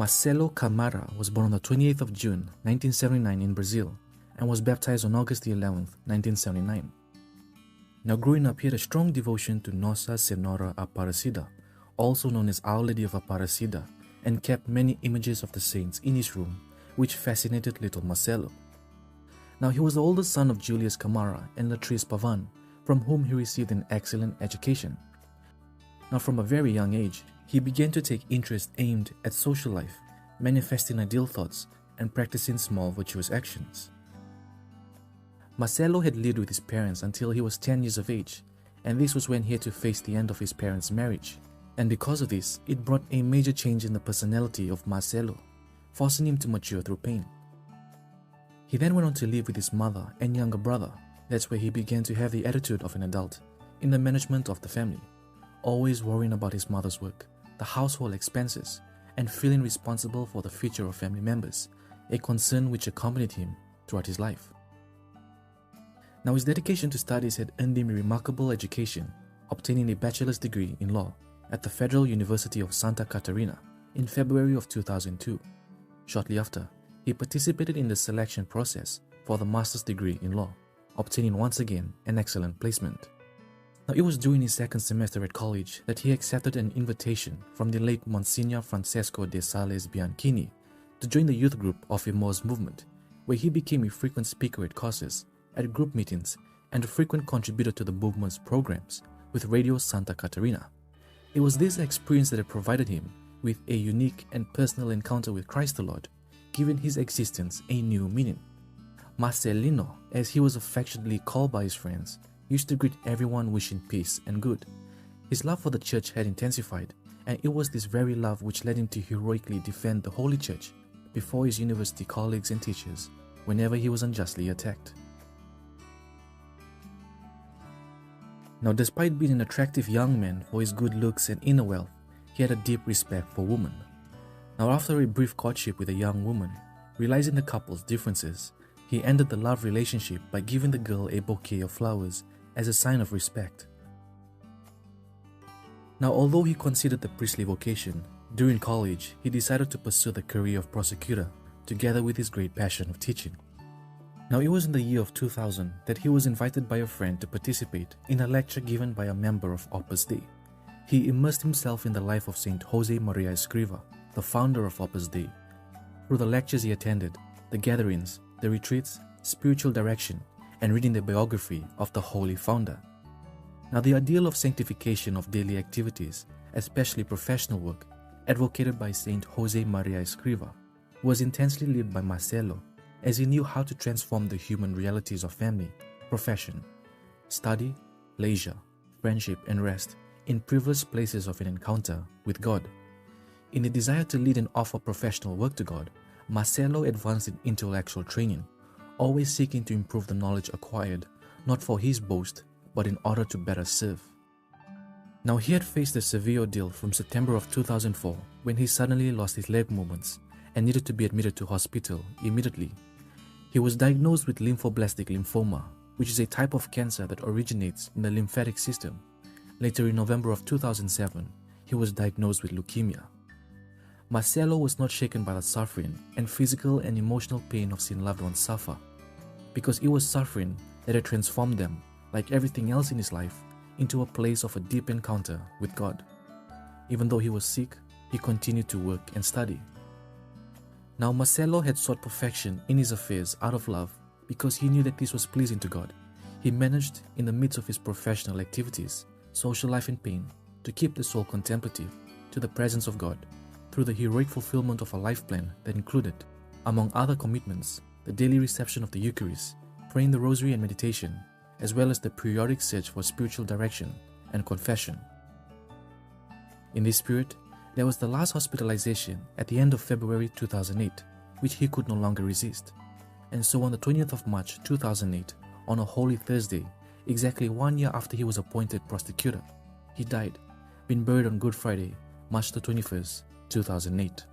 Marcelo Câmara was born on the 28th of June, 1979 in Brazil and was baptized on August 11th, 1979. Now growing up, he had a strong devotion to Nossa Senhora Aparecida, also known as Our Lady of Aparecida, and kept many images of the saints in his room, which fascinated little Marcelo. Now he was the oldest son of Julius Câmara and Latrice Pavan, from whom he received an excellent education. Now from a very young age, he began to take interest aimed at social life, manifesting ideal thoughts and practicing small virtuous actions. Marcelo had lived with his parents until he was 10 years of age, and this was when he had to face the end of his parents' marriage. And because of this, it brought a major change in the personality of Marcelo, forcing him to mature through pain. He then went on to live with his mother and younger brother. That's where he began to have the attitude of an adult in the management of the family, always worrying about his mother's work, the household expenses, and feeling responsible for the future of family members, a concern which accompanied him throughout his life. Now his dedication to studies had earned him a remarkable education, obtaining a bachelor's degree in law at the Federal University of Santa Catarina in February of 2002. Shortly after, he participated in the selection process for the master's degree in law, obtaining once again an excellent placement. Now it was during his second semester at college that he accepted an invitation from the late Monsignor Francesco de Sales Bianchini to join the youth group of Imo's movement, where he became a frequent speaker at courses, at group meetings, and a frequent contributor to the movement's programs with Radio Santa Catarina. It was this experience that had provided him with a unique and personal encounter with Christ the Lord, giving his existence a new meaning. Marcelino, as he was affectionately called by his friends, used to greet everyone wishing peace and good. His love for the church had intensified, and it was this very love which led him to heroically defend the Holy Church before his university colleagues and teachers whenever he was unjustly attacked. Now, despite being an attractive young man for his good looks and inner wealth, he had a deep respect for women. Now, after a brief courtship with a young woman, realizing the couple's differences, he ended the love relationship by giving the girl a bouquet of flowers as a sign of respect. Now, although he considered the priestly vocation, during college he decided to pursue the career of prosecutor together with his great passion of teaching. Now, it was in the year of 2000 that he was invited by a friend to participate in a lecture given by a member of Opus Dei. He immersed himself in the life of Saint Jose Maria Escriva, the founder of Opus Dei. Through the lectures he attended, the gatherings, the retreats, spiritual direction, and reading the biography of the holy founder. Now, the ideal of sanctification of daily activities, especially professional work, advocated by Saint Jose Maria Escriva, was intensely lived by Marcelo, as he knew how to transform the human realities of family, profession, study, leisure, friendship, and rest in privileged places of an encounter with God. In the desire to lead and offer professional work to God, Marcelo advanced in intellectual training, always seeking to improve the knowledge acquired, not for his boast, but in order to better serve. Now, he had faced a severe ordeal from September of 2004 when he suddenly lost his leg movements and needed to be admitted to hospital immediately. He was diagnosed with lymphoblastic lymphoma, which is a type of cancer that originates in the lymphatic system. Later in November of 2007, he was diagnosed with leukemia. Marcelo was not shaken by the suffering and physical and emotional pain of seeing loved ones suffer, because it was suffering that had transformed them, like everything else in his life, into a place of a deep encounter with God. Even though he was sick, he continued to work and study. Now, Marcelo had sought perfection in his affairs out of love because he knew that this was pleasing to God. He managed, in the midst of his professional activities, social life and pain, to keep the soul contemplative to the presence of God through the heroic fulfillment of a life plan that included, among other commitments, the daily reception of the Eucharist, praying the Rosary and meditation, as well as the periodic search for spiritual direction and confession. In this spirit, there was the last hospitalization at the end of February 2008, which he could no longer resist. And so on the 20th of March 2008, on a Holy Thursday, exactly 1 year after he was appointed prosecutor, he died, being buried on Good Friday, March the 21st, 2008.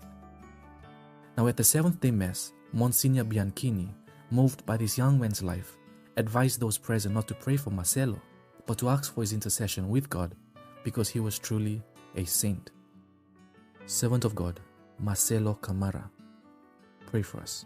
Now, at the seventh-day Mass, Monsignor Bianchini, moved by this young man's life, advised those present not to pray for Marcelo, but to ask for his intercession with God, because he was truly a saint. Servant of God, Marcelo Câmara. Pray for us.